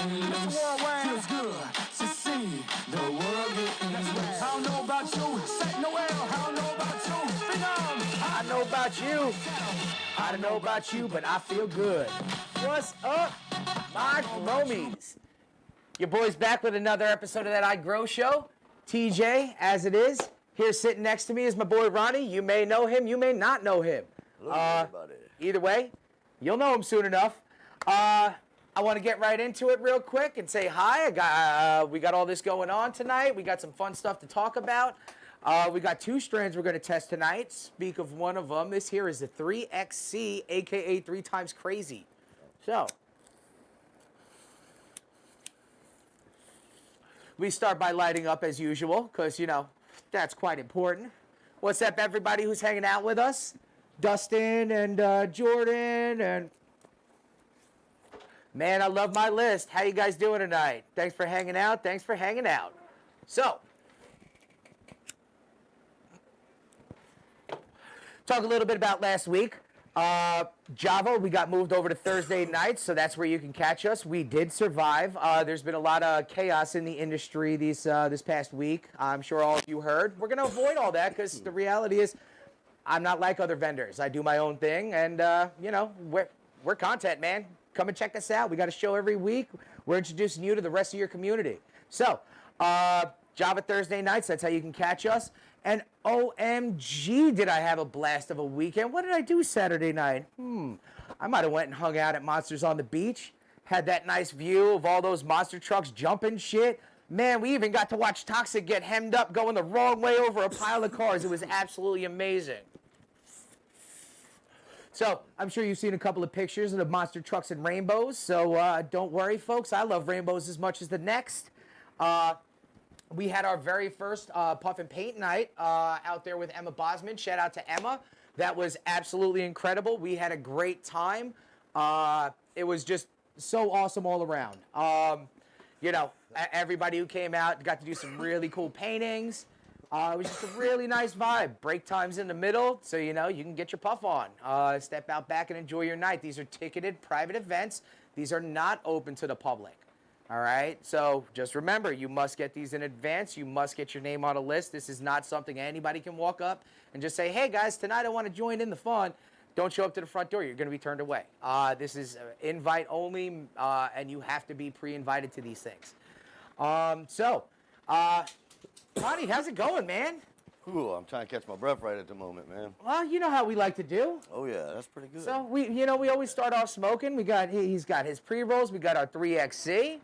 Feels good to see the world getting. I don't know about you, Saint Noel. I don't know about you, Phenom. I know about you. I don't know about you, but I feel good. What's up, my Romies? Your boy's back with another episode of that iGrow show. TJ, as it is. Here sitting next to me is my boy Ronnie. You may know him, you may not know him. Hello, everybody. Either way, you'll know him soon enough. I want to get right into it real quick and say hi. We got all this going on tonight. We got some fun stuff to talk about. We got two strands we're going to test tonight. Speak of one of them. This here is the 3XC, a.k.a. 3 times crazy. So, we start by lighting up as usual because, you know, that's quite important. What's up, everybody who's hanging out with us? Dustin and Jordan and... Man, I love my list. How you guys doing tonight? Thanks for hanging out. Thanks for hanging out. So, talk a little bit about last week. Java, we got moved over to Thursday nights, so that's where you can catch us. We did survive. There's been a lot of chaos in the industry this past week. I'm sure all of you heard. We're going to avoid all that because the reality is I'm not like other vendors. I do my own thing, and, you know, we're content, man. Come and check us out. We got a show every week. We're introducing you to the rest of your community. So, Java Thursday nights, that's how you can catch us. And OMG, did I have a blast of a weekend. What did I do Saturday night? I might have went and hung out at Monsters on the Beach. Had that nice view of all those monster trucks jumping shit. Man, we even got to watch Toxic get hemmed up going the wrong way over a pile of cars. It was absolutely amazing. So, I'm sure you've seen a couple of pictures of the monster trucks and rainbows. So, don't worry, folks. I love rainbows as much as the next. We had our very first Puff and Paint night out there with Emma Bosman. Shout out to Emma. That was absolutely incredible. We had a great time. It was just so awesome all around. You know, everybody who came out got to do some really cool paintings. It was just a really nice vibe. Break time's in the middle, so you know you can get your puff on. Step out back and enjoy your night. These are ticketed private events. These are not open to the public. All right? So just remember, you must get these in advance. You must get your name on a list. This is not something anybody can walk up and just say, hey, guys, tonight I want to join in the fun. Don't show up to the front door. You're going to be turned away. This is invite only, and you have to be pre-invited to these things. Ronnie, how's it going, man? Ooh, I'm trying to catch my breath right at the moment, man. Well, you know how we like to do. Oh yeah, that's pretty good. So we always start off smoking. He's got his pre-rolls. We got our 3XC.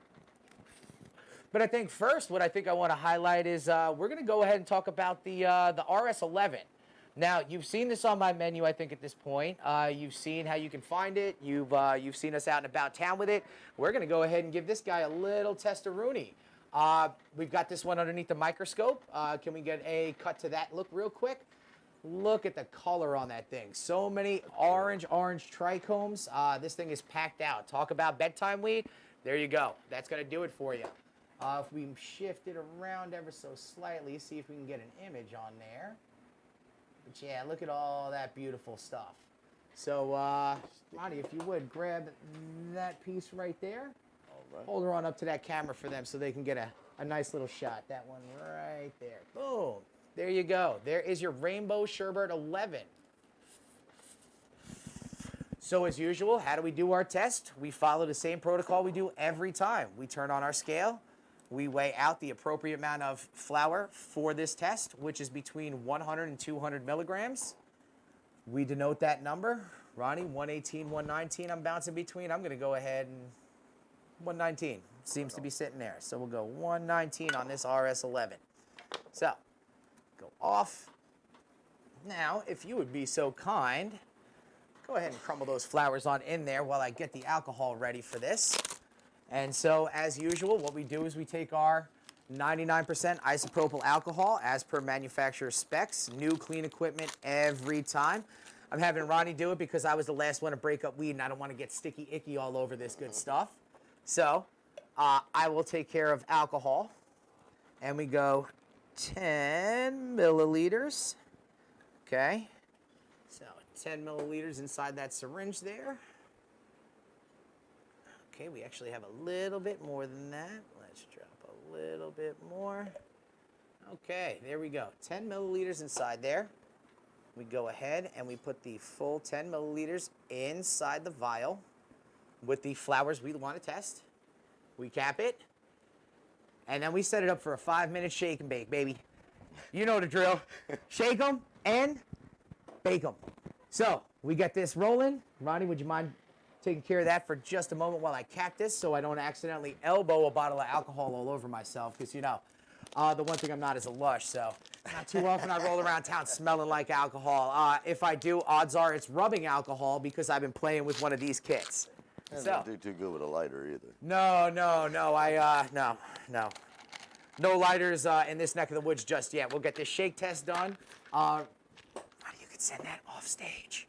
But I think first, what I want to highlight is we're going to go ahead and talk about the RS11. Now, you've seen this on my menu, I think, at this point. You've seen how you can find it. You've seen us out and about town with it. We're going to go ahead and give this guy a little test-a-rooney. We've got this one underneath the microscope. Can we get a cut to that look real quick? Look at the color on that thing. So many orange trichomes. This thing is packed out. Talk about bedtime weed. There you go. That's going to do it for you. If we shift it around ever so slightly, see if we can get an image on there. But yeah, look at all that beautiful stuff. So, Ronnie, if you would, grab that piece right there. Right. Hold her on up to that camera for them so they can get a nice little shot. That one right there. Boom. There you go. There is your Rainbow Sherbert 11. So as usual, how do we do our test? We follow the same protocol we do every time. We turn on our scale. We weigh out the appropriate amount of flour for this test, which is between 100 and 200 milligrams. We denote that number. Ronnie, 118, 119 I'm bouncing between. I'm going to go ahead and 119 seems to be sitting there. So we'll go 119 on this RS11. So, go off. Now, if you would be so kind, go ahead and crumble those flowers on in there while I get the alcohol ready for this. And so, as usual, what we do is we take our 99% isopropyl alcohol as per manufacturer specs. New clean equipment every time. I'm having Ronnie do it because I was the last one to break up weed and I don't want to get sticky icky all over this good stuff. So, I will take care of alcohol. And we go 10 milliliters. Okay. So, 10 milliliters inside that syringe there. Okay, we actually have a little bit more than that. Let's drop a little bit more. Okay, there we go. 10 milliliters inside there. We go ahead and we put the full 10 milliliters inside the vial with the flours we want to test. We cap it, and then we set it up for a 5-minute shake and bake, baby. You know the drill. Shake them and bake them. So we get this rolling. Ronnie, would you mind taking care of that for just a moment while I cap this so I don't accidentally elbow a bottle of alcohol all over myself? Because, you know, the one thing I'm not is a lush, so not too often I roll around town smelling like alcohol. If I do, odds are it's rubbing alcohol because I've been playing with one of these kits. That So, don't do too good with a lighter either. no. No lighters in this neck of the woods just yet. We'll get this shake test done. Ronnie, you could send that off stage.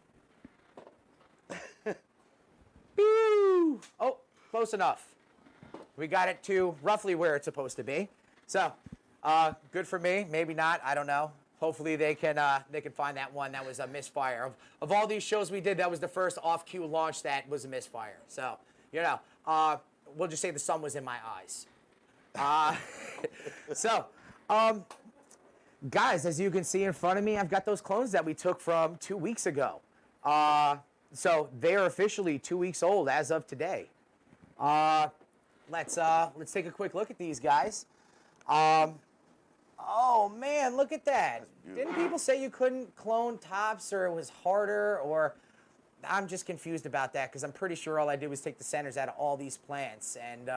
Boo! Oh, close enough. We got it to roughly where it's supposed to be. So, good for me. Maybe not. I don't know. Hopefully they can find that one that was a misfire. Of all these shows we did, that was the first off-cue launch that was a misfire. So, you know, we'll just say the sun was in my eyes. Guys, as you can see in front of me, I've got those clones that we took from 2 weeks ago. So they're officially 2 weeks old as of today. Let's take a quick look at these guys. Oh man, look at that. Didn't people say you couldn't clone tops or it was harder, or I'm just confused about that because I'm pretty sure all I did was take the centers out of all these plants. And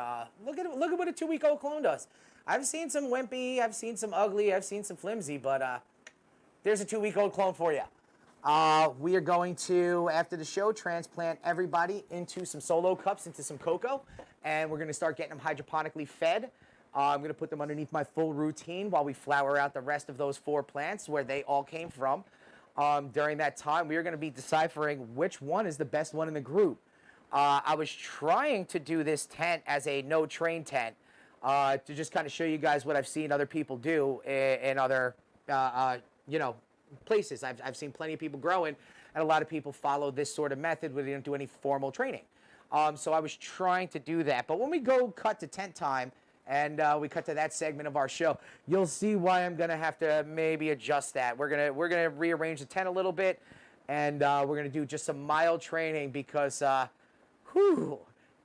look at what a 2-week-old clone does. I've seen some wimpy, I've seen some ugly, I've seen some flimsy, but there's a 2-week-old clone for you. We are going to, after the show, transplant everybody into some solo cups, into some cocoa, and we're going to start getting them hydroponically fed. I'm going to put them underneath my full routine while we flower out the rest of those 4 plants where they all came from. During that time, we are going to be deciphering which one is the best one in the group. I was trying to do this tent as a no-train tent to just kind of show you guys what I've seen other people do in other, places. I've seen plenty of people growing, and a lot of people follow this sort of method where they don't do any formal training. So I was trying to do that. But when we go cut to tent time, and we cut to that segment of our show, you'll see why I'm gonna have to maybe adjust that. We're gonna rearrange the tent a little bit, and we're gonna do just some mild training because,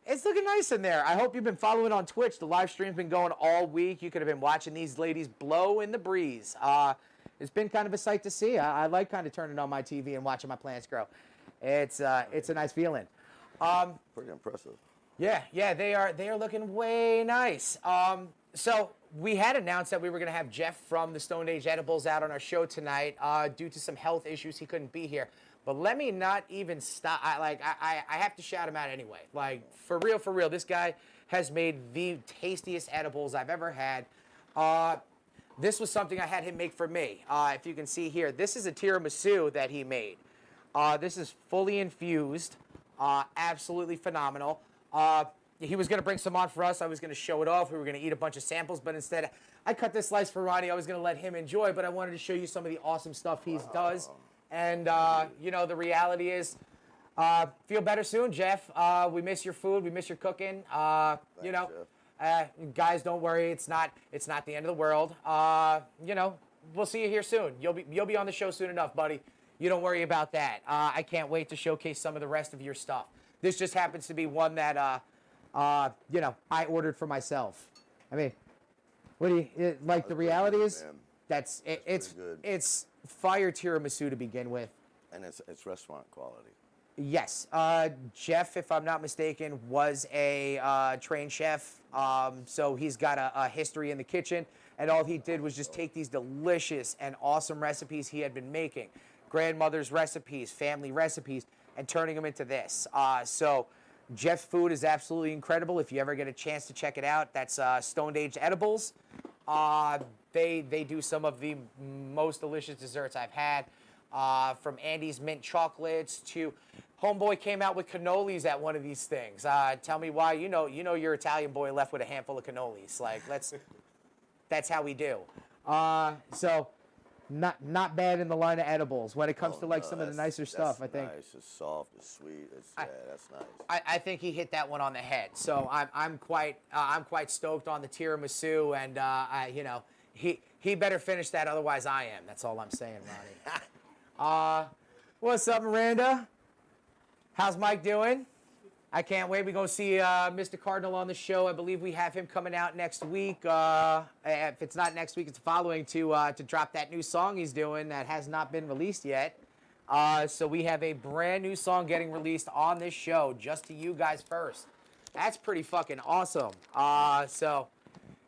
it's looking nice in there. I hope you've been following on Twitch. The live stream's been going all week. You could have been watching these ladies blow in the breeze. It's been kind of a sight to see. I like kind of turning on my TV and watching my plants grow. It's a nice feeling. Pretty impressive. Yeah, they are looking way nice. So we had announced that we were going to have Jeff from the Stone Age Edibles out on our show tonight. Due to some health issues, he couldn't be here. But let me not even stop. I have to shout him out anyway. Like, for real, this guy has made the tastiest edibles I've ever had. This was something I had him make for me. If you can see here, this is a tiramisu that he made. This is fully infused, absolutely phenomenal. He was going to bring some on for us. I was going to show it off. We were going to eat a bunch of samples, but instead I cut this slice for Ronnie. I was going to let him enjoy, but I wanted to show you some of the awesome stuff he does. And, the reality is, feel better soon, Jeff. We miss your food. We miss your cooking. Guys, don't worry. It's not the end of the world. We'll see you here soon. You'll be on the show soon enough, buddy. You don't worry about that. I can't wait to showcase some of the rest of your stuff. This just happens to be one that, I ordered for myself. I mean, the reality is, it's fire tiramisu to begin with. And it's restaurant quality. Yes. Jeff, if I'm not mistaken, was a trained chef. So he's got a history in the kitchen. And all he did was just take these delicious and awesome recipes he had been making, grandmother's recipes, family recipes, and turning them into this. So Jeff's food is absolutely incredible. If you ever get a chance to check it out, that's Stone Age Edibles. They do some of the most delicious desserts I've had, from Andy's mint chocolates to Homeboy came out with cannolis at one of these things. Tell me why. You know your Italian boy left with a handful of cannolis. Like, that's how we do. So not bad in the line of edibles when it comes to like no, some of the that's- nicer stuff. I that's think. nice. It's soft. It's sweet. Yeah, that's nice. I think he hit that one on the head. So I'm quite stoked on the tiramisu, and you know, he better finish that, otherwise I am. That's all I'm saying, Ronnie. What's up, Miranda? How's Mike doing? I can't wait. We go see Mr. Cardinal on the show. I believe we have him coming out next week. If it's not next week, it's the following to drop that new song he's doing that has not been released yet. So we have a brand new song getting released on this show, just to you guys first. That's pretty fucking awesome. So,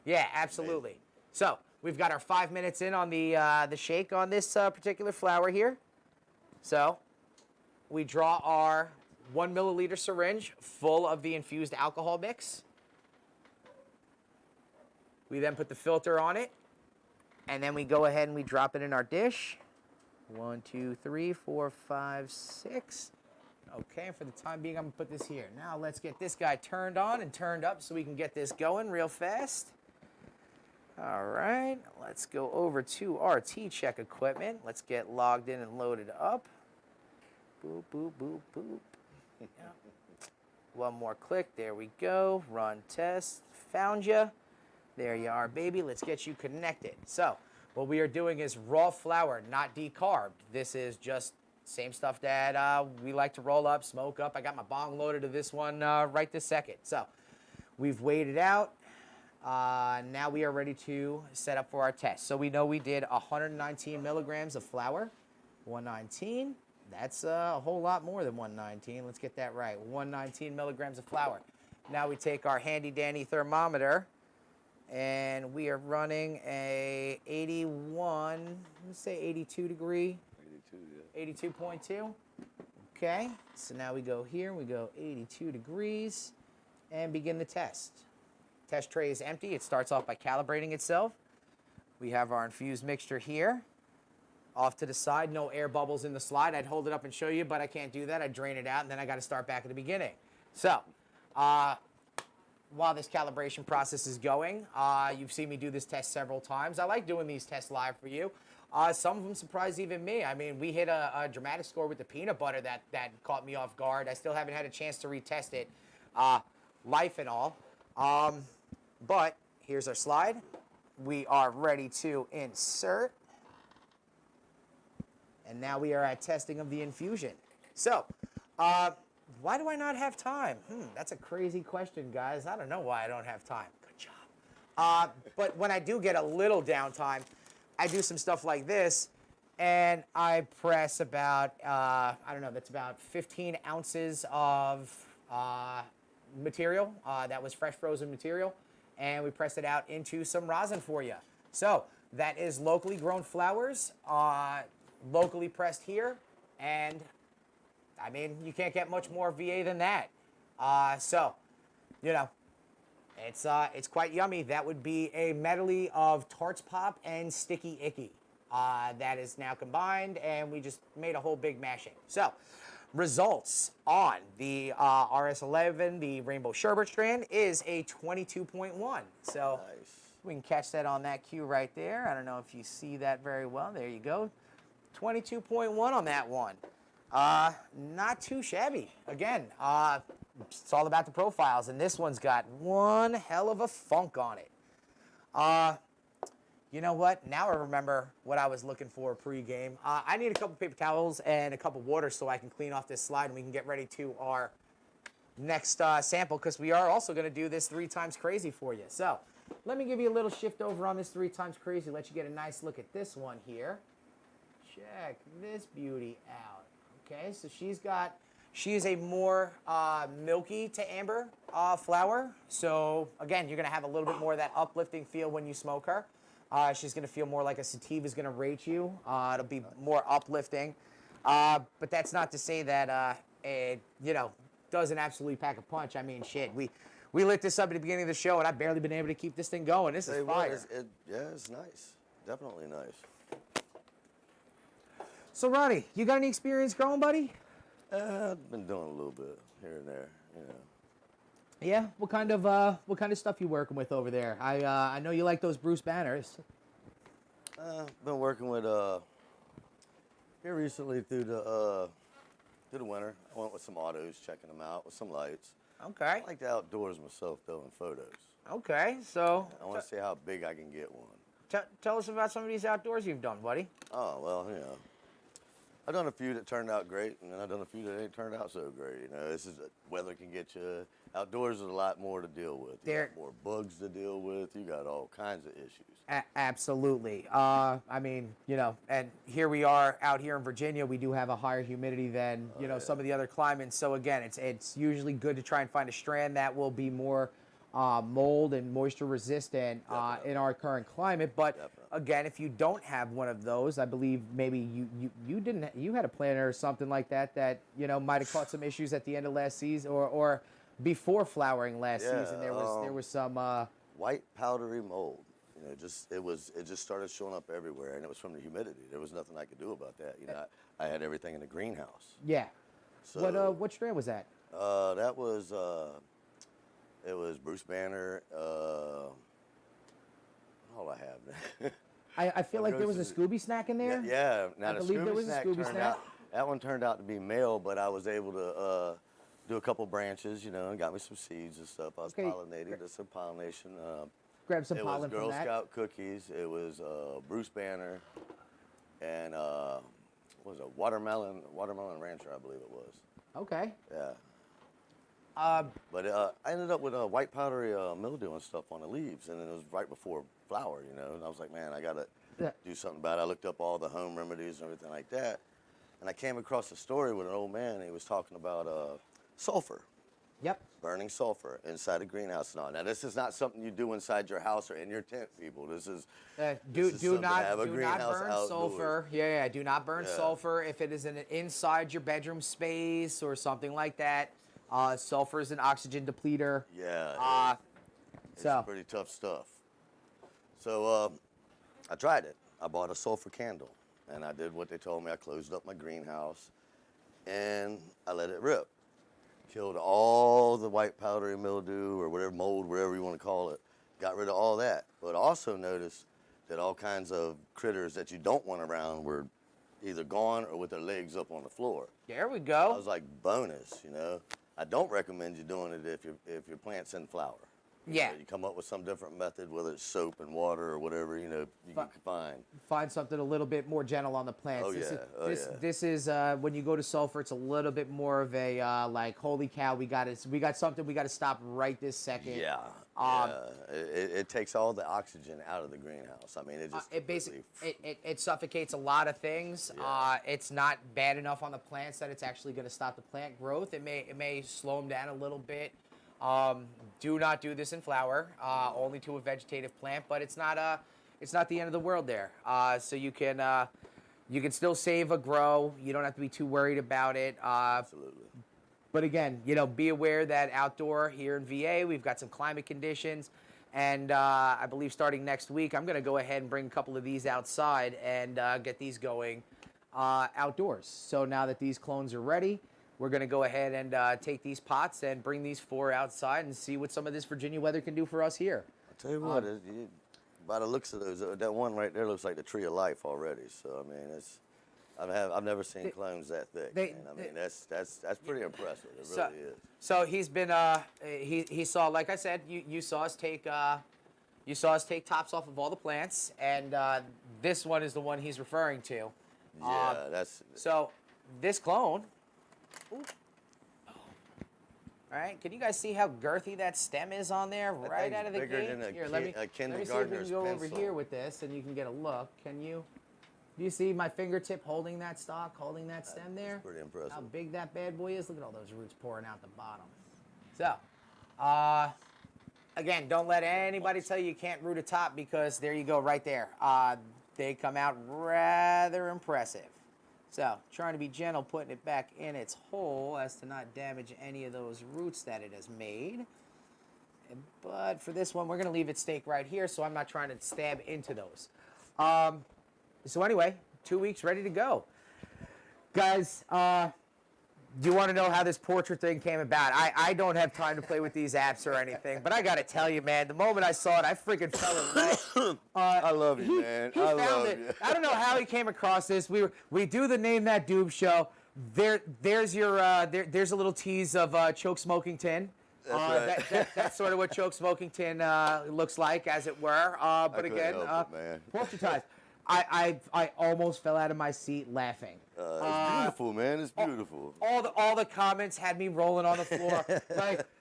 yeah, absolutely. So we've got our 5 minutes in on the shake on this particular flower here. So we draw our 1 milliliter syringe full of the infused alcohol mix. We then put the filter on it, and then we go ahead and we drop it in our dish. 1, 2, 3, 4, 5, 6. Okay, for the time being, I'm gonna put this here. Now let's get this guy turned on and turned up so we can get this going real fast. All right, let's go over to our T-check equipment. Let's get logged in and loaded up. Boop, boop, boop, boop. Yeah. One more click, there we go. Run test, found you. There you are, baby. Let's get you connected. So what we are doing is raw flour, not decarbed. This is just same stuff that we like to roll up, smoke up. I got my bong loaded to this one right this second. So we've weighed it out. Now we are ready to set up for our test. So we know we did 119 milligrams of flour. 119. That's a whole lot more than 119. Let's get that right. 119 milligrams of flour. Now we take our handy dandy thermometer, and we are running a 81, let's say 82 degree. 82, yeah. 82.2. Okay, so now we go here, we go 82 degrees, and begin the test. Test tray is empty. It starts off by calibrating itself. We have our infused mixture here. Off to the side, no air bubbles in the slide. I'd hold it up and show you, but I can't do that. I drain it out, and then I got to start back at the beginning. So, while this calibration process is going, you've seen me do this test several times. I like doing these tests live for you. Some of them surprise even me. I mean, we hit a dramatic score with the peanut butter that caught me off guard. I still haven't had a chance to retest it, life and all. But here's our slide. We are ready to insert. And now we are at testing of the infusion. So, why do I not have time? That's a crazy question, guys. I don't know why I don't have time. Good job. But when I do get a little downtime, I do some stuff like this, and I press about, I don't know, that's about 15 ounces of material. That was fresh frozen material. And we press it out into some rosin for you. So, that is locally grown flowers. Locally pressed here, and I mean, you can't get much more VA than that. So, you know, it's quite yummy. That would be a medley of Tarts Pop and Sticky Icky. That is now combined, and we just made a whole big mashing. So, results on the RS11, the Rainbow Sherbet strand, is a 22.1. So, Nice. we can catch that on that cue right there. I don't know if you see that very well. There you go. 22.1 on that one. Not too shabby. Again, it's all about the profiles, and this one's got one hell of a funk on it. You know what? Now I remember what I was looking for pre-game. I need a couple paper towels and a cup of water so I can clean off this slide and we can get ready to our next sample, because we are also going to do this 3 times crazy for you. So let me give you a little shift over on this 3 times crazy, let you get a nice look at this one here. Check this beauty out. Okay, so she is a more milky to amber flower. So again, you're gonna have a little bit more of that uplifting feel when you smoke her. She's gonna feel more like a sativa is gonna rate you. It'll be more uplifting. But that's not to say that it, you know, doesn't absolutely pack a punch. I mean, shit, we lit this up at the beginning of the show, and I've barely been able to keep this thing going. This is fire. Yeah, it's nice. Definitely nice. So, Ronnie, you got any experience growing, buddy? I've been doing a little bit here and there, you know. Yeah. What kind of stuff you working with over there? I know you like those Bruce Banners. Been working with here recently through the winter. I went with some autos, checking them out with some lights. Okay. I like the outdoors myself, though, in photos. Okay. So I want to see how big I can get one. tell us about some of these outdoors you've done, buddy. Oh, well, I've done a few that turned out great, and then I've done a few that ain't turned out so great. This is weather can get you. Outdoors is a lot more to deal with. You got more bugs to deal with. You got all kinds of issues. Absolutely. I mean, and here we are out here in Virginia. We do have a higher humidity than some of the other climates. So again, it's usually good to try and find a strand that will be more mold and moisture resistant in our current climate. But again, if you don't have one of those, I believe maybe you had a planter or something like that might have caught some issues at the end of last season or before flowering last season. There was some white powdery mold. It just started showing up everywhere, and it was from the humidity. There was nothing I could do about that. I had everything in the greenhouse. Yeah. So, what strand was that? That was it was Bruce Banner. All I have. I feel like there was a Scooby snack in there. Yeah. Now I the believe there was a Scooby snack. That one turned out to be male, but I was able to do a couple branches, and got me some seeds and stuff. I was pollinating, did some pollination. Grab some pollen from that. It was Girl Scout cookies. It was Bruce Banner, and what was it, watermelon rancher, I believe it was. Okay. Yeah. But I ended up with a white powdery mildew and stuff on the leaves, and it was right before flower, and I was like, man, I gotta do something about it. I looked up all the home remedies and everything like that, and I came across a story with an old man. And he was talking about sulfur. Yep. Burning sulfur inside a greenhouse and all. Now, this is not something you do inside your house or in your tent, people. This is do not burn sulfur. Yeah, do not burn sulfur if it is inside your bedroom space or something like that. Sulfur is an oxygen depleter. Yeah. It's pretty tough stuff. So I tried it. I bought a sulfur candle, and I did what they told me. I closed up my greenhouse, and I let it rip. Killed all the white powdery mildew or whatever, mold, whatever you want to call it. Got rid of all that. But also noticed that all kinds of critters that you don't want around were either gone or with their legs up on the floor. There we go. I was like, bonus, I don't recommend you doing it if your plant's in flower. You come up with some different method, whether it's soap and water or whatever, you can find. Find something a little bit more gentle on the plants. This is when you go to sulfur, it's a little bit more of a like, holy cow, we got something we got to stop right this second. It takes all the oxygen out of the greenhouse. I mean, it suffocates a lot of things. It's not bad enough on the plants that it's actually going to stop the plant growth. It may slow them down a little bit. Do not do this in flower, only to a vegetative plant, but it's not the end of the world there. So you can still save a grow. You don't have to be too worried about it. Absolutely. But again, be aware that outdoor here in VA, we've got some climate conditions, and I believe starting next week, I'm going to go ahead and bring a couple of these outside and get these going outdoors. So now that these clones are ready, we're going to go ahead and take these pots and bring these 4 outside and see what some of this Virginia weather can do for us here. I'll tell you what, by the looks of those, that one right there looks like the tree of life already. So, I mean, I've never seen clones that thick. That's pretty impressive. It really is. So he's been, he saw, like I said, you saw us take tops off of all the plants, and this one is the one he's referring to. Yeah, So this clone. Ooh. All right, can you guys see how girthy that stem is on there right out of the gate? Here, let me see if we can go over here with this and you can get a look. Do you see my fingertip holding that stalk, holding that stem there? That's pretty impressive. How big that bad boy is? Look at all those roots pouring out the bottom. So, again, don't let anybody tell you can't root a top, because there you go right there. They come out rather impressive. So, trying to be gentle, putting it back in its hole as to not damage any of those roots that it has made. But for this one, we're going to leave it stake right here, so I'm not trying to stab into those. So anyway, 2 weeks ready to go. Guys, Do you want to know how this portrait thing came about? I don't have time to play with these apps or anything, but I got to tell you, man, the moment I saw it, I freaking fell in love. I love you, man. He I found love it. you. I don't know how he came across this. We do the Name That Doob show. There's a little tease of Choke Smoking Tin. That's right. That's sort of what Choke Smoking Tin looks like, as it were. But couldn't again, help it, man. portraitized. I almost fell out of my seat laughing. It's beautiful, man. It's beautiful. All the comments had me rolling on the floor.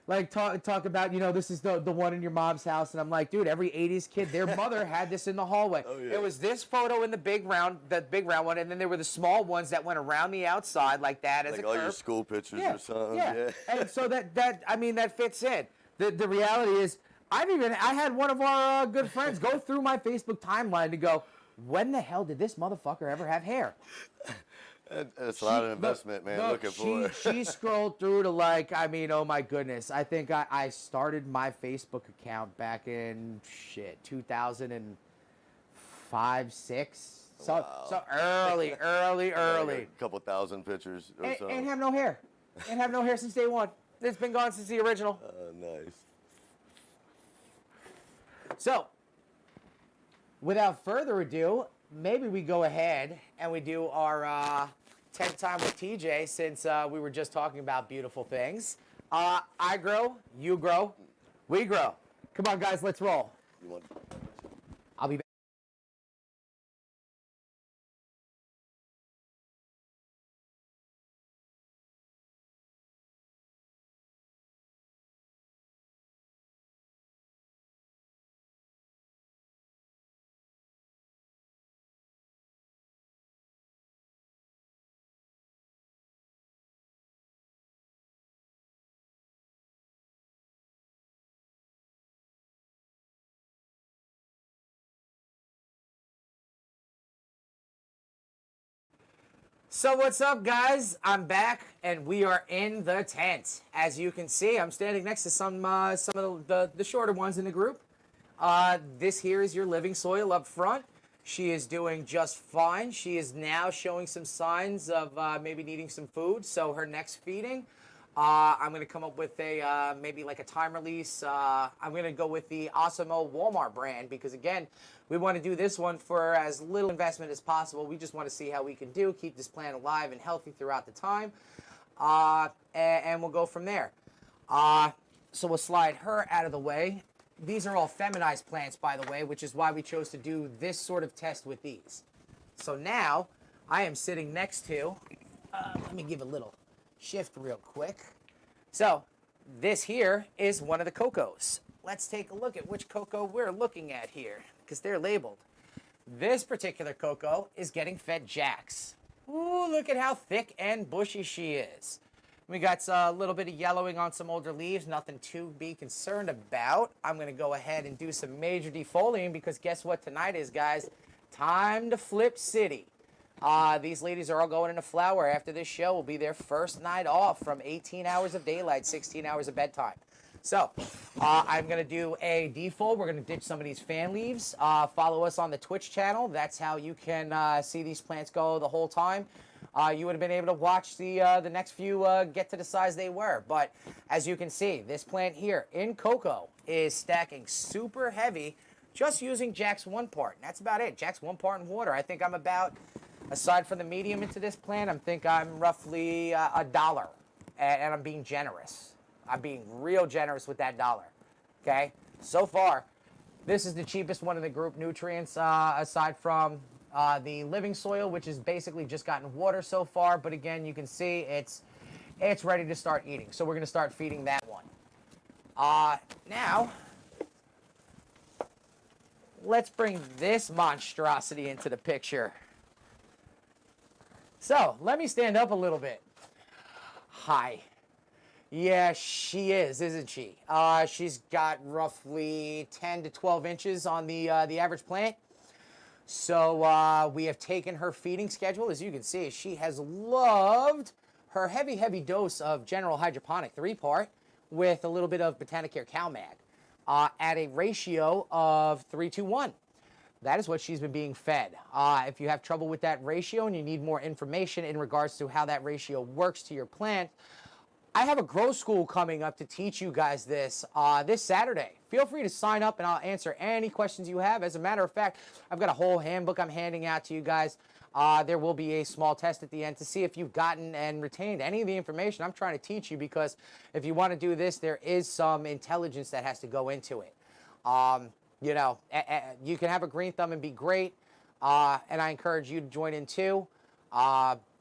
like talk about, this is the one in your mom's house, and I'm like, dude, every 80s kid, their mother had this in the hallway. Oh, yeah. It was this photo in the big round one, and then there were the small ones that went around the outside like that as Like a all curve. your school pictures Yeah, or something. yeah. And so that fits in. The reality is, I had one of our good friends go through my Facebook timeline to go, when the hell did this motherfucker ever have hair? It's a lot of investment, man. Looking for it. She scrolled through to oh my goodness. I think I started my Facebook account back in 2005, 6. So early. Like a couple thousand pictures or something. And have no hair. And have no hair since day one. It's been gone since the original. Nice. So, without further ado, maybe we go ahead and we do our 10 time with TJ, since we were just talking about beautiful things. I grow, you grow, we grow. Come on, guys, let's roll. You want? I'll be back. So what's up, guys? I'm back, and we are in the tent. As you can see, I'm standing next to some of the shorter ones in the group. This here is your living soil up front. She is doing just fine. She is now showing some signs of maybe needing some food. So her next feeding, I'm going to come up with a maybe like a time release. I'm going to go with the Osimo Walmart brand because, again, we want to do this one for as little investment as possible. We just want to see how we can keep this plant alive and healthy throughout the time. And we'll go from there. So we'll slide her out of the way. These are all feminized plants, by the way, which is why we chose to do this sort of test with these. So now I am sitting next to, let me give a little shift real quick. So this here is one of the cocos. Let's take a look at which coco we're looking at here, because they're labeled. This particular coco is getting fed jacks. Ooh, look at how thick and bushy she is. We got a little bit of yellowing on some older leaves, nothing to be concerned about. I'm going to go ahead and do some major defoliating because guess what tonight is, guys? Time to flip city. These ladies are all going into flower after this show. Will be their first night off from 18 hours of daylight, 16 hours of bedtime. So, I'm going to do a defold. We're going to ditch some of these fan leaves. Follow us on the Twitch channel. That's how you can see these plants go the whole time. You would have been able to watch the next few get to the size they were. But as you can see, this plant here in cocoa is stacking super heavy just using Jack's 1 part. And that's about it. Jack's 1 part in water. I think I'm about, aside from the medium into this plant, I'm roughly $1. And I'm being generous. I'm being real generous with that $1. Okay? So far, this is the cheapest one in the group. Nutrients, aside from the living soil, which has basically just gotten water so far. But again, you can see it's ready to start eating. So we're going to start feeding that one. Now, let's bring this monstrosity into the picture. So let me stand up a little bit. Hi. Yeah, she is, isn't she? She's got roughly 10 to 12 inches on the average plant. So we have taken her feeding schedule. As you can see, she has loved her heavy, heavy dose of General Hydroponic 3-part with a little bit of Botanicare Cow Mag at a ratio of 3-to-1. that is what she's been being fed. If you have trouble with that ratio and you need more information in regards to how that ratio works to your plant, I have a grow school coming up to teach you guys this Saturday. Feel free to sign up and I'll answer any questions you have. As a matter of fact, I've got a whole handbook I'm handing out to you guys. There will be a small test at the end to see if you've gotten and retained any of the information I'm trying to teach you, because if you want to do this, there is some intelligence that has to go into it. You know, you can have a green thumb and be great, and I encourage you to join in too.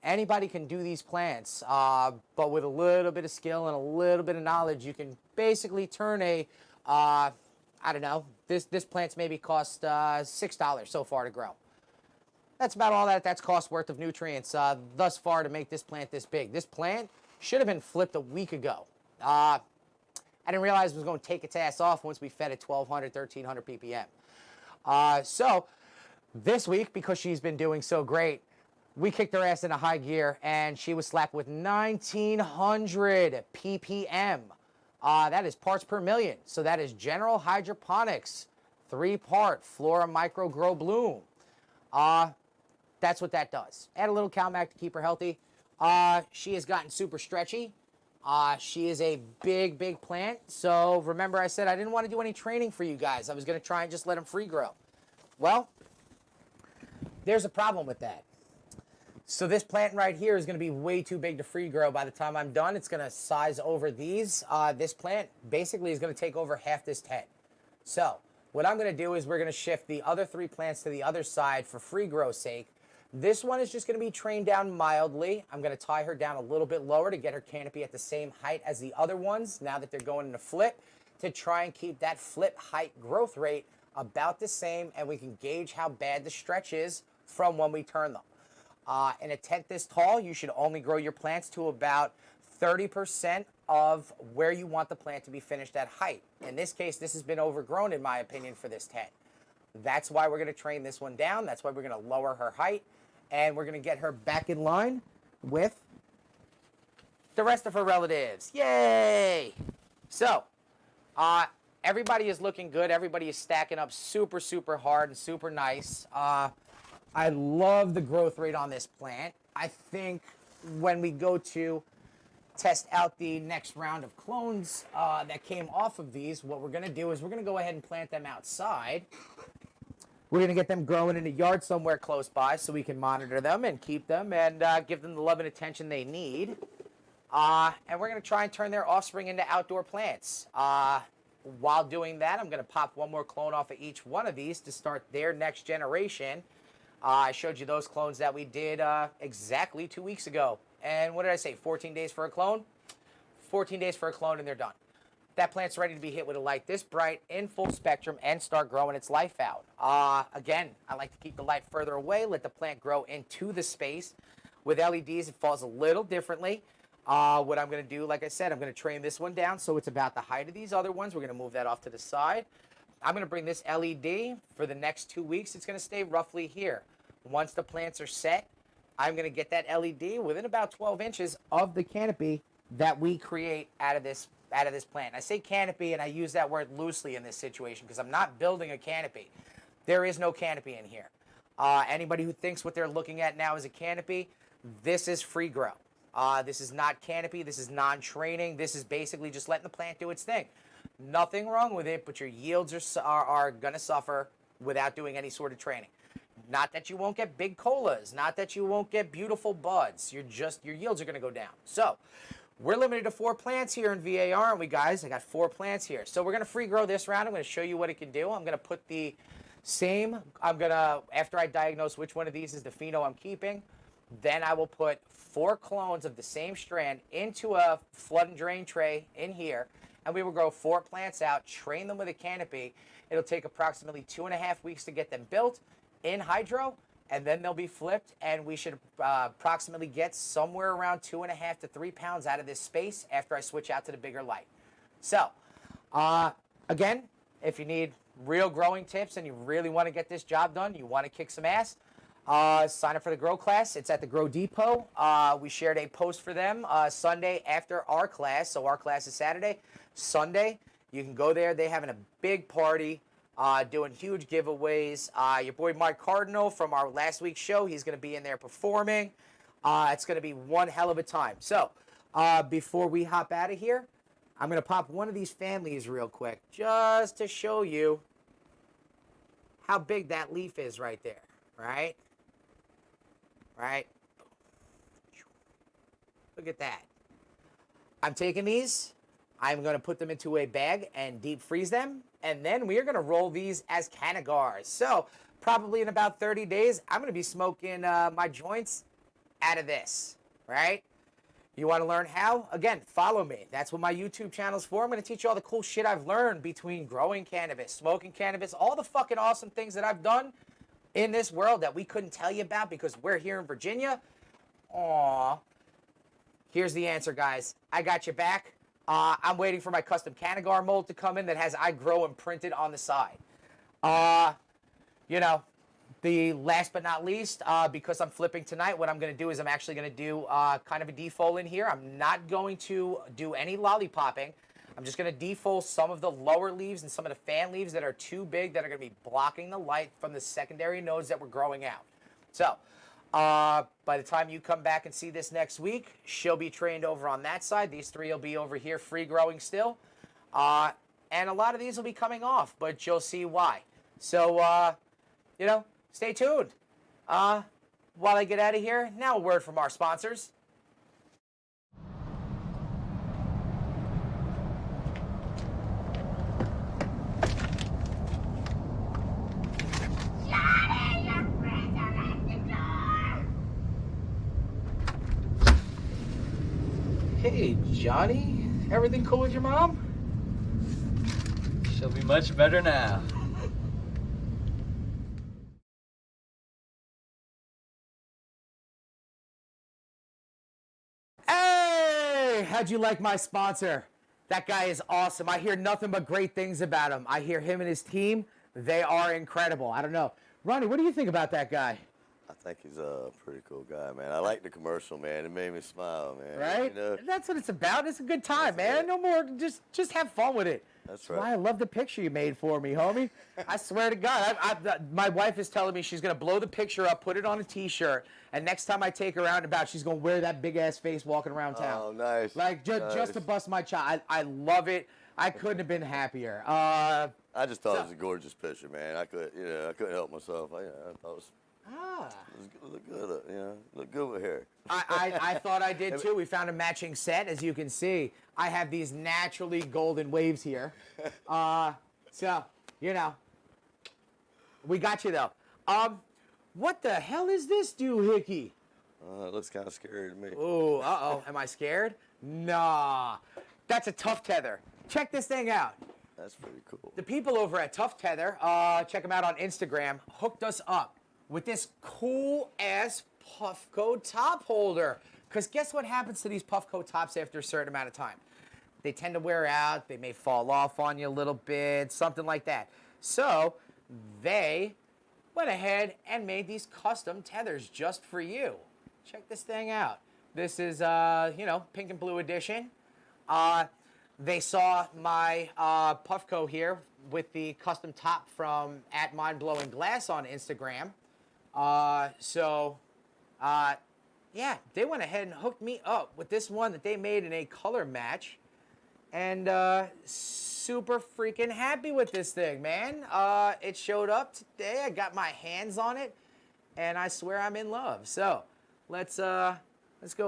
Anybody can do these plants, but with a little bit of skill and a little bit of knowledge, you can basically turn a, I don't know, this plant's maybe cost $6 so far to grow. That's about all that's cost worth of nutrients thus far to make this plant this big. This plant should have been flipped a week ago. I didn't realize it was going to take its ass off once we fed it 1,200, 1,300 ppm. So this week, because she's been doing so great, we kicked her ass into high gear, and she was slapped with 1,900 ppm. That is parts per million. So that is general hydroponics, 3-part Flora Micro Grow Bloom. That's what that does. Add a little CalMac to keep her healthy. She has gotten super stretchy. She is a big, big plant. So remember I said I didn't want to do any training for you guys. I was going to try and just let them free grow. Well, there's a problem with that. So this plant right here is going to be way too big to free grow. By the time I'm done, it's going to size over these. This plant basically is going to take over half this tent. So what I'm going to do is we're going to shift the other 3 plants to the other side for free grow sake. This one is just going to be trained down mildly. I'm going to tie her down a little bit lower to get her canopy at the same height as the other ones now that they're going into flip, to try and keep that flip height growth rate about the same, and we can gauge how bad the stretch is from when we turn them. In a tent this tall, you should only grow your plants to about 30% of where you want the plant to be finished at height. In this case, this has been overgrown, in my opinion, for this tent. That's why we're going to train this one down. That's why we're going to lower her height, and we're going to get her back in line with the rest of her relatives. Yay! So, everybody is looking good. Everybody is stacking up super, super hard and super nice. I love the growth rate on this plant. I think when we go to test out the next round of clones that came off of these, what we're going to do is we're going to go ahead and plant them outside. We're going to get them growing in a yard somewhere close by so we can monitor them and keep them and give them the love and attention they need. And we're going to try and turn their offspring into outdoor plants. While doing that, I'm going to pop one more clone off of each one of these to start their next generation. I showed you those clones that we did exactly 2 weeks ago. And what did I say, 14 days for a clone? 14 days for a clone and they're done. That plant's ready to be hit with a light this bright in full spectrum and start growing its life out. Again, I like to keep the light further away, let the plant grow into the space. With LEDs, it falls a little differently. What I'm going to do, like I said, I'm going to train this one down so it's about the height of these other ones. We're going to move that off to the side. I'm going to bring this LED for the next 2 weeks. It's going to stay roughly here. Once the plants are set, I'm going to get that LED within about 12 inches of the canopy that we create out of this plant. I say canopy, and I use that word loosely in this situation because I'm not building a canopy. There is no canopy in here. Anybody who thinks what they're looking at now is a canopy, this is free grow. This is not canopy. This is non-training. This is basically just letting the plant do its thing. Nothing wrong with it, but your yields are going to suffer without doing any sort of training. Not that you won't get big colas, not that you won't get beautiful buds. Your yields are going to go down. So we're limited to 4 plants here in VA, aren't we, guys? I got 4 plants here. So we're going to free grow this round. I'm going to show you what it can do. I'm going to put the same, after I diagnose which one of these is the pheno I'm keeping, then I will put 4 clones of the same strand into a flood and drain tray in here, and we will grow 4 plants out, train them with a canopy. It'll take approximately 2.5 weeks to get them built in hydro, and then they'll be flipped, and we should approximately get somewhere around 2.5 to 3 pounds out of this space after I switch out to the bigger light. So, again, if you need real growing tips and you really want to get this job done, you want to kick some ass, sign up for the Grow class. It's at the Grow Depot. We shared a post for them Sunday after our class. So our class is Saturday. Sunday, you can go there. They're having a big party. doing huge giveaways. Your boy Mike Cardinal from our last week's show, he's going to be in there performing. It's going to be one hell of a time. So before we hop out of here, I'm going to pop one of these families real quick just to show you how big that leaf is right there, right? Right? Look at that. I'm taking these. I'm going to put them into a bag and deep freeze them. And then we are going to roll these as canagars. So probably in about 30 days, I'm going to be smoking my joints out of this, right? You want to learn how? Again, follow me. That's what my YouTube channel's for. I'm going to teach you all the cool shit I've learned between growing cannabis, smoking cannabis, all the fucking awesome things that I've done in this world that we couldn't tell you about because we're here in Virginia. Aww. Here's the answer, guys. I got you back. I'm waiting for my custom Canagar mold to come in that has iGrow imprinted on the side. You know, the last but not least, because I'm flipping tonight, what I'm going to do is I'm actually going to do kind of a defole in here. I'm not going to do any lollipopping. I'm just going to defole some of the lower leaves and some of the fan leaves that are too big that are going to be blocking the light from the secondary nodes that we're growing out. So, by the time you come back and see this next week, she'll be trained over on that side. These three will be over here free growing still. And a lot of these will be coming off, but you'll see why. So, you know, stay tuned. While I get out of here, now a word from our sponsors. Hey, Johnny. Everything cool with your mom? She'll be much better now. Hey, how'd you like my sponsor? That guy is awesome. I hear nothing but great things about him. I hear him and his team, they are incredible. I don't know. Ronnie, what do you think about that guy? I think he's a pretty cool guy, man. I like the commercial, man. It made me smile, man. Right? You know? That's what it's about. It's a good time, That's man. right. No more. Just have fun with it. That's Why right. I love the picture you made for me, homie. I swear to God, my wife is telling me she's gonna blow the picture up, put it on a T-shirt, and next time I take her out and about, she's gonna wear that big ass face walking around town. Oh, nice. Like just to bust my chops. I love it. I couldn't have been happier. I just thought it was a gorgeous picture, man. I couldn't help myself. I thought it was. Look good, look good with hair. I thought I did too. We found a matching set, as you can see. I have these naturally golden waves here. So, you know, we got you though. What the hell is this doohickey? It looks kind of scary to me. Oh, uh-oh. Am I scared? Nah. That's a Tough Tether. Check this thing out. That's pretty cool. The people over at Tough Tether, check them out on Instagram, hooked us up with this cool-ass Puffco Top Holder. Because guess what happens to these Puffco Tops after a certain amount of time? They tend to wear out. They may fall off on you a little bit, something like that. So they went ahead and made these custom tethers just for you. Check this thing out. This is, you know, pink and blue edition. They saw my Puffco here with the custom top from @MindBlowingGlass on Instagram. Yeah, they went ahead and hooked me up with this one that they made in a color match. And super freaking happy with this thing, man. It showed up today. I got my hands on it, and I swear I'm in love. So let's go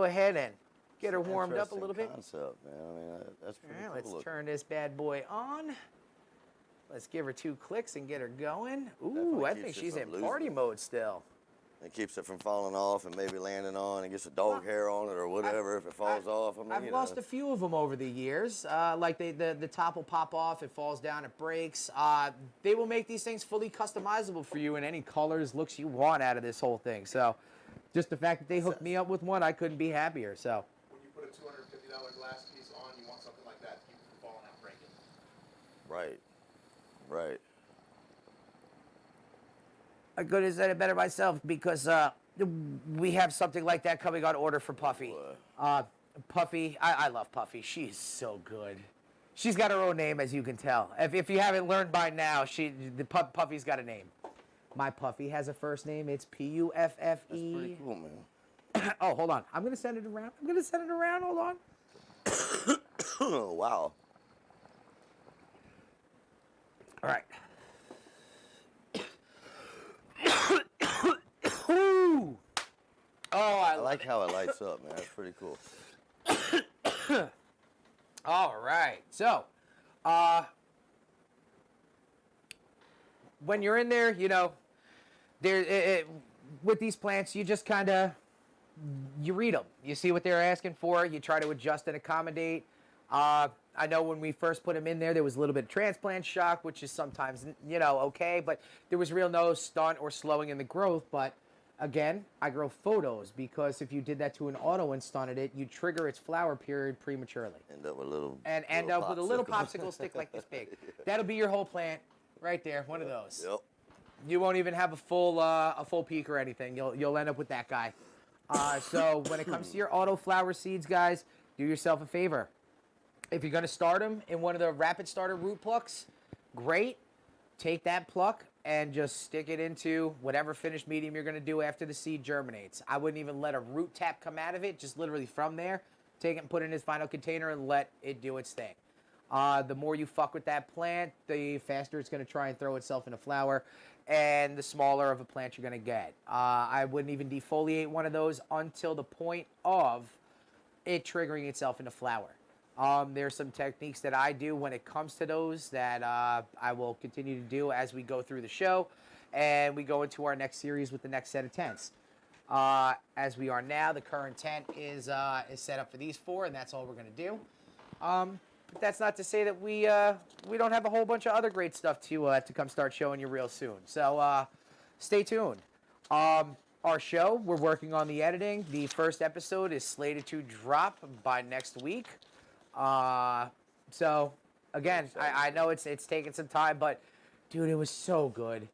ahead and get her warmed up a little bit. Concept, man. I mean, that's pretty All right, cool. let's turn this bad boy on. Let's give her 2 clicks and get her going. Ooh, Definitely I keeps think it she's from in losing party it. mode still. It keeps it from falling off and maybe landing on and gets a dog hair on it or whatever if it falls off. I mean, I've lost a few of them over the years. Like the top will pop off, it falls down, it breaks. They will make these things fully customizable for you in any colors, looks you want out of this whole thing. So just the fact that they hooked me up with one, I couldn't be happier. So When you put a $250 glass piece on, you want something like that to keep it from falling out and breaking. Right. Right. I couldn't have said it better myself because we have something like that coming on order for Puffy. Puffy, I love Puffy. She's so good. She's got her own name, as you can tell. If you haven't learned by now, Puffy's got a name. My Puffy has a first name. It's Puffe. That's pretty cool, man. Oh, hold on. I'm gonna send it around. Hold on. Oh, wow. All right. Oh, I like how it lights up, man. That's pretty cool. All right. So, when you're in there, you know, with these plants, you just kind of, you read them. You see what they're asking for. You try to adjust and accommodate. I know when we first put them in there was a little bit of transplant shock, which is sometimes, you know, okay. But there was real no stunt or slowing in the growth. But, again, I grow photos because if you did that to an auto and stunted it, you trigger its flower period prematurely. End up with a little popsicle stick like this big. Yeah. That'll be your whole plant right there, one of those. Yep. You won't even have a full peak or anything. You'll end up with that guy. So when it comes to your auto flower seeds, guys, do yourself a favor. If you're going to start them in one of the rapid starter root plucks, great. Take that pluck and just stick it into whatever finished medium you're going to do after the seed germinates. I wouldn't even let a root tap come out of it, just literally from there. Take it and put it in its final container and let it do its thing. The more you fuck with that plant, the faster it's going to try and throw itself in a flower, and the smaller of a plant you're going to get. I wouldn't even defoliate one of those until the point of it triggering itself into flower. There's some techniques that I do when it comes to those that I will continue to do as we go through the show, and we go into our next series with the next set of tents. As we are now, the current tent is set up for these four, and that's all we're going to do. But that's not to say that we don't have a whole bunch of other great stuff to come start showing you real soon. So stay tuned. Our show, we're working on the editing. The first episode is slated to drop by next week. So again, I know it's taking some time, but dude, it was so good.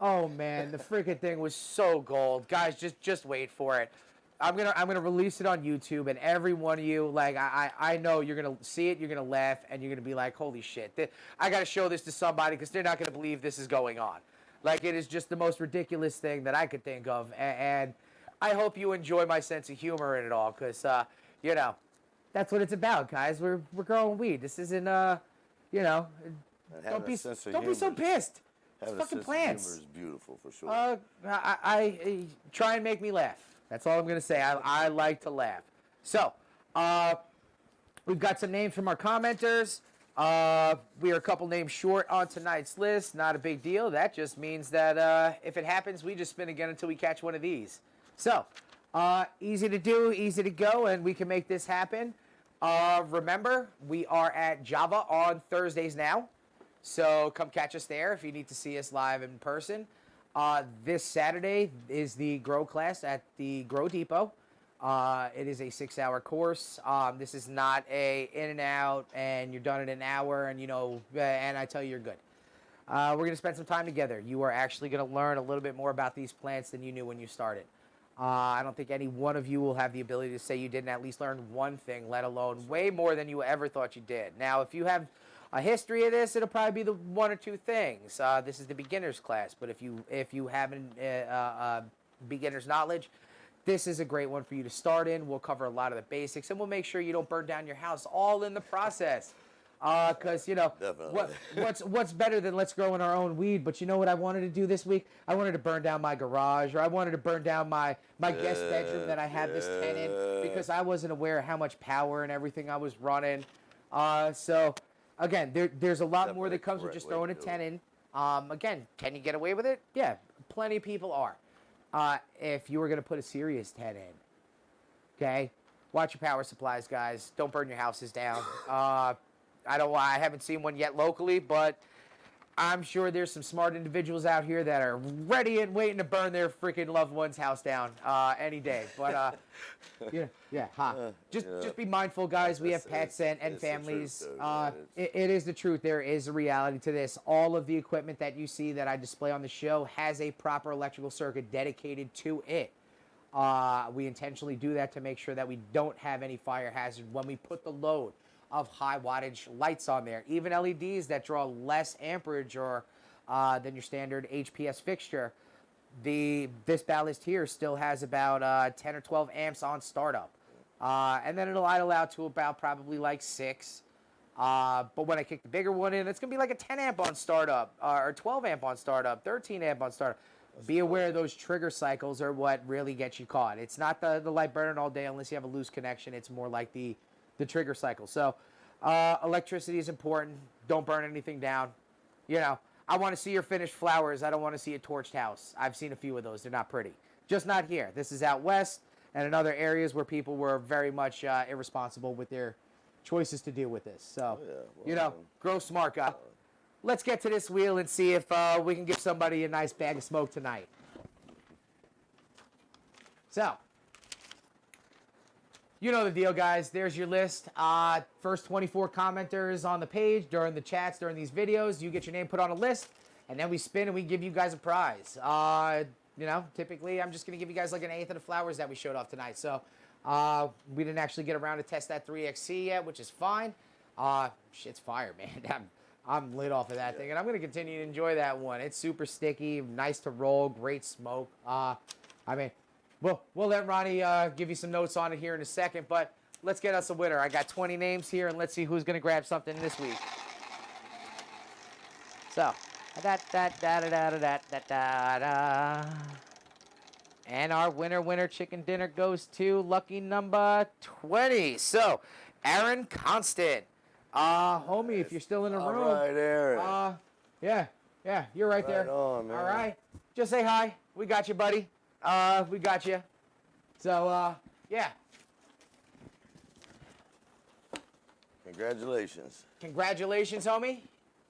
Oh man, the freaking thing was so gold. Guys, just wait for it. I'm gonna release it on YouTube, and every one of you, like, I know you're gonna see it, you're gonna laugh, and you're gonna be like, holy shit, I gotta show this to somebody because they're not gonna believe this is going on. Like, it is just the most ridiculous thing that I could think of, and I hope you enjoy my sense of humor in it all, because you know, that's what it's about, guys. We're growing weed. This isn't you know, don't be so pissed. It's fucking plants. Humor is beautiful for sure. I try and make me laugh. That's all I'm going to say. I like to laugh. So, we've got some names from our commenters. We are a couple names short on tonight's list. Not a big deal. That just means that if it happens, we just spin again until we catch one of these. So, easy to do, easy to go, and we can make this happen. Remember, we are at Java on Thursdays now. So, come catch us there if you need to see us live in person. This Saturday is the Grow class at the Grow Depot. It is a 6-hour course. This is not a in and out and you're done in an hour and, you know, and I tell you you're good. We're going to spend some time together. You are actually going to learn a little bit more about these plants than you knew when you started. I don't think any one of you will have the ability to say you didn't at least learn one thing, let alone way more than you ever thought you did. Now, if you have a history of this, it'll probably be the one or two things. This is the beginner's class, but if you haven't beginner's knowledge, this is a great one for you to start in. We'll cover a lot of the basics, and we'll make sure you don't burn down your house all in the process. Because you know what's better than let's grow in our own weed. But you know what I wanted to do this week? I wanted to burn down my garage, or I wanted to burn down my guest bedroom that I had this tent in because I wasn't aware of how much power and everything I was running. So. Again, there's a lot more that comes with just throwing a tent in. Again, can you get away with it? Yeah, plenty of people are. If you were going to put a serious tent in, okay, watch your power supplies, guys. Don't burn your houses down. I haven't seen one yet locally, but I'm sure there's some smart individuals out here that are ready and waiting to burn their freaking loved one's house down any day. But just be mindful, guys. We have pets and families. It is the truth. There is a reality to this. All of the equipment that you see that I display on the show has a proper electrical circuit dedicated to it. We intentionally do that to make sure that we don't have any fire hazard when we put the load of high wattage lights on there. Even LEDs that draw less amperage or than your standard HPS fixture. This ballast here still has about 10 or 12 amps on startup. And then it'll idle out to about probably like 6. But when I kick the bigger one in, it's going to be like a 10 amp on startup, or 12 amp on startup, 13 amp on startup. Be aware those trigger cycles are what really gets you caught. It's not the light burning all day unless you have a loose connection. It's more like the trigger cycle. So electricity is important. Don't burn anything down. You know, I want to see your finished flowers. I don't want to see a torched house. I've seen a few of those. They're not pretty. Just not here. This is out west and in other areas where people were very much irresponsible with their choices to deal with this. So, you know, grow smart, guy. Let's get to this wheel and see if we can give somebody a nice bag of smoke tonight. So, you know the deal, guys. There's your list. First 24 commenters on the page during the chats, during these videos, you get your name put on a list, and then we spin and we give you guys a prize. You know, typically I'm just going to give you guys like an eighth of the flowers that we showed off tonight. So, we didn't actually get around to test that 3XC yet, which is fine. Shit's fire, man. I'm lit off of that thing, and I'm going to continue to enjoy that one. It's super sticky, nice to roll, great smoke. I mean, we'll let Ronnie give you some notes on it here in a second, but let's get us a winner. I got 20 names here, and let's see who's going to grab something this week. So, and our winner chicken dinner goes to lucky number 20. So, Aaron Constant. Homie, if you're still in the room. All right, Aaron. Yeah, you're right there. On, man. All right. Just say hi. We got you, buddy. We got you. So, yeah. Congratulations. Congratulations, homie.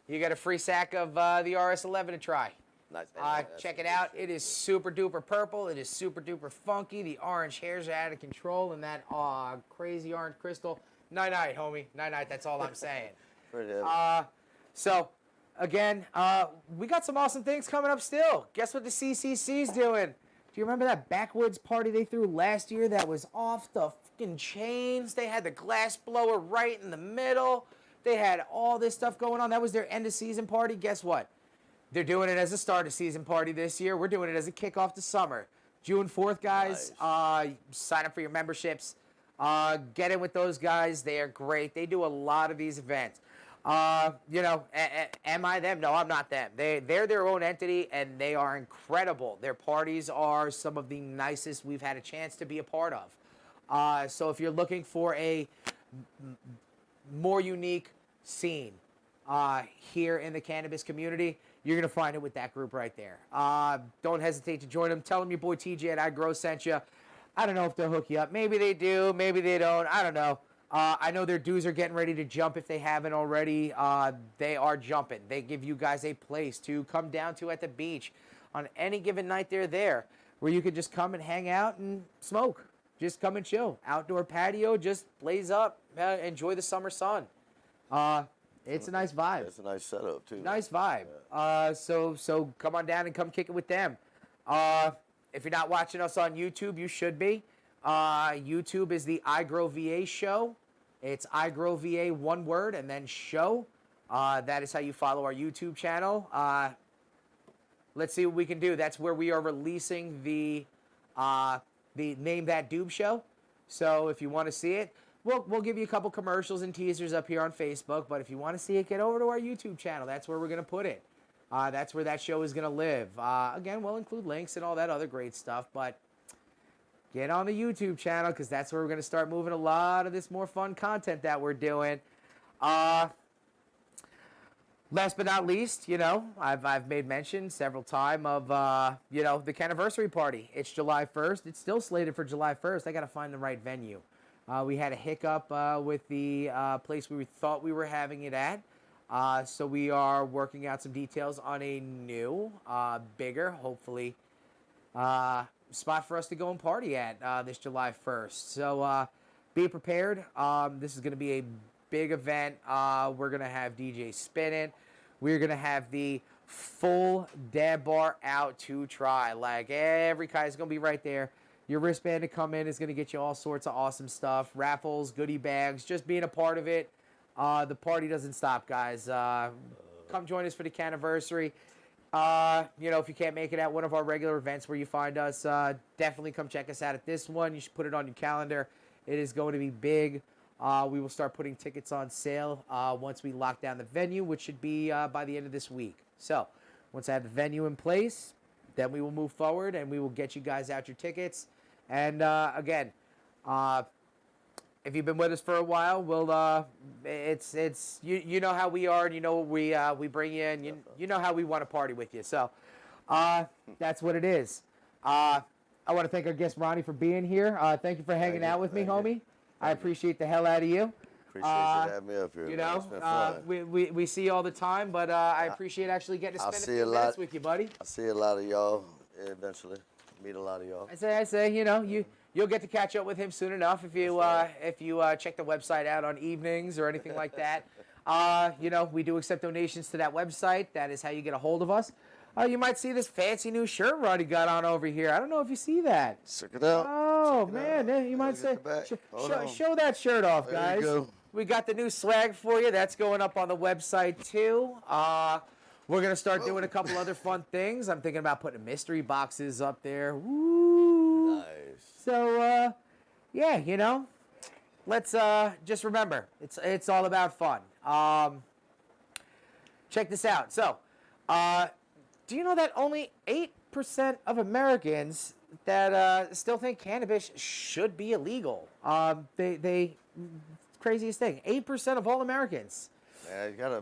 You got a free sack of the RS11 to try. Nice. Check it out. It is super duper purple. It is super duper funky. The orange hairs are out of control, and that crazy orange crystal. Night, homie. Night. That's all I'm saying. So, again, we got some awesome things coming up still. Guess what the CCC's doing? Do you remember that backwoods party they threw last year that was off the fucking chains? They had the glass blower right in the middle. They had all this stuff going on. That was their end of season party. Guess what? They're doing it as a start of season party this year. We're doing it as a kickoff to summer. June 4th, guys. Nice. Sign up for your memberships. Get in with those guys. They are great. They do a lot of these events. You know, am I them? No, I'm not them. They're their own entity, and they are incredible. Their parties are some of the nicest we've had a chance to be a part of. So if you're looking for a more unique scene here in the cannabis community, you're going to find it with that group right there. Don't hesitate to join them. Tell them your boy TJ at iGrow sent you. I don't know if they'll hook you up. Maybe they do. Maybe they don't. I don't know. I know their dues are getting ready to jump if they haven't already. They are jumping. They give you guys a place to come down to at the beach on any given night they're there where you could just come and hang out and smoke. Just come and chill. Outdoor patio, just blaze up. Enjoy the summer sun. It's a nice vibe. It's a nice setup, too. Nice vibe. So come on down and come kick it with them. If you're not watching us on YouTube, you should be. YouTube is the iGrow VA show. It's iGrow VA, one word, and then show. That is how you follow our YouTube channel. Let's see what we can do. That's where we are releasing the Name That Doob show. So if you want to see it, we'll give you a couple commercials and teasers up here on Facebook. But if you want to see it, get over to our YouTube channel. That's where we're going to put it. That's where that show is going to live. Again, we'll include links and all that other great stuff. But get on the YouTube channel because that's where we're going to start moving a lot of this more fun content that we're doing. Last but not least, you know, I've made mention several times of, you know, the Canniversary party. It's July 1st. It's still slated for July 1st. I got to find the right venue. We had a hiccup with the place we thought we were having it at. So we are working out some details on a new, bigger, hopefully, spot for us to go and party at this July 1st. So be prepared. This is going to be a big event. We're going to have DJ spinning. We're going to have the full dab bar out to try. Like every guy's going to be right there. Your wristband to come in is going to get you all sorts of awesome stuff. Raffles, goodie bags, just being a part of it. The party doesn't stop, guys. Come join us for the anniversary. If you can't make it at one of our regular events where you find us, definitely come check us out at this one. You should put it on your calendar. It is going to be big. We will start putting tickets on sale once we lock down the venue, which should be by the end of this week. So once I have the venue in place, then we will move forward and we will get you guys out your tickets. And again, if you've been with us for a while, we'll it's you know how we are, and you know we bring you in. You know how we want to party with you. So that's what it is. I want to thank our guest Ronnie for being here. Thank you for hanging out with me, homie. I appreciate the hell out of you. Appreciate you having me up here. You man. know, It's been fun. we see you all the time, but I appreciate actually getting to I'll spend a see few a lot- minutes with you, buddy. I see a lot of y'all eventually. Meet a lot of y'all. I say, you'll get to catch up with him soon enough if you check the website out on evenings or anything like that. We do accept donations to that website. That is how you get a hold of us. You might see this fancy new shirt Ronnie got on over here. I don't know if you see that. Check it out. Oh, Check it man, out. you might say, Get the back. Hold on. show that shirt off, There guys. you go. We got the new swag for you. That's going up on the website, too. We're going to start doing a couple other fun things. I'm thinking about putting mystery boxes up there. Woo! Nice. So, let's just remember, it's all about fun. Check this out. So, do you know that only 8% of Americans that still think cannabis should be illegal? Craziest thing, 8% of all Americans. Yeah, they got a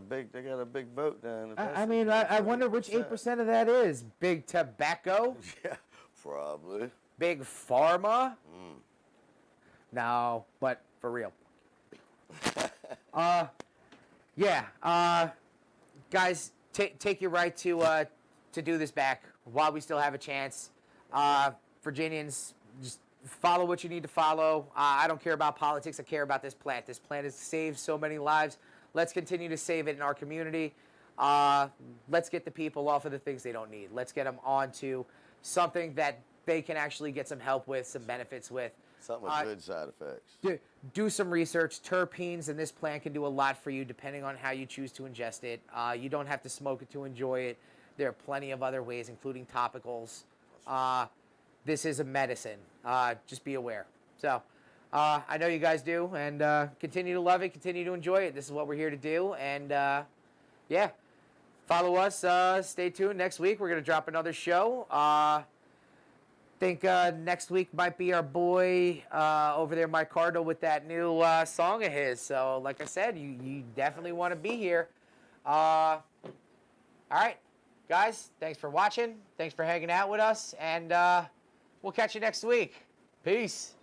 big vote down. I wonder which 8% of that is. Big tobacco? Yeah, probably. Big pharma? No, but for real. Guys, take your right to do this back while we still have a chance. Virginians, just follow what you need to follow. I don't care about politics. I care about this plant. This plant has saved so many lives. Let's continue to save it in our community. Let's get the people off of the things they don't need. Let's get them onto something that they can actually get some help with, some benefits with. Something with good side effects. Do some research. Terpenes in this plant can do a lot for you depending on how you choose to ingest it. You don't have to smoke it to enjoy it. There are plenty of other ways, including topicals. This is a medicine. Just be aware. So I know you guys do, and continue to love it, continue to enjoy it. This is what we're here to do, and follow us. Stay tuned. Next week, we're going to drop another show. Think next week might be our boy over there, Mike Cardinal, with that new song of his. So, like I said, you definitely want to be here. All right, guys, thanks for watching. Thanks for hanging out with us, and we'll catch you next week. Peace.